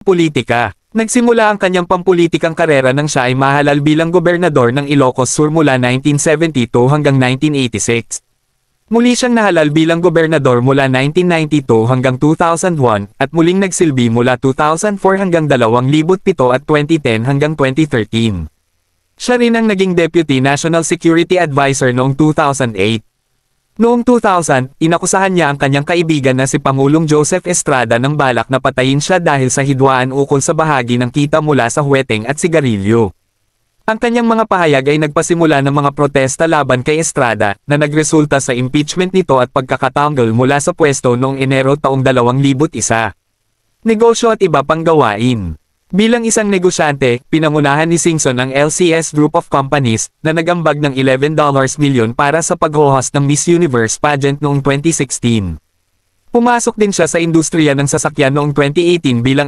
Politika. Nagsimula ang kanyang pampulitikang karera nang siya ay mahalal bilang gobernador ng Ilocos Sur mula 1972 hanggang 1986. Muli siyang nahalal bilang gobernador mula 1992 hanggang 2001 at muling nagsilbi mula 2004 hanggang 2007 at 2010 hanggang 2013. Siya rin ang naging Deputy National Security Advisor noong 2008. Noong 2000, inakusahan niya ang kanyang kaibigan na si Pangulong Joseph Estrada ng balak na patayin siya dahil sa hidwaan ukol sa bahagi ng kita mula sa huweteng at sigarilyo. Ang kanyang mga pahayag ay nagpasimula ng mga protesta laban kay Estrada, na nagresulta sa impeachment nito at pagkakatanggal mula sa pwesto noong Enero taong 2001. Negosyo at iba pang gawain. Bilang isang negosyante, pinangunahan ni Singson ang LCS Group of Companies, na nagambag ng $11 milyon para sa pag-host ng Miss Universe pageant noong 2016. Pumasok din siya sa industriya ng sasakyan noong 2018 bilang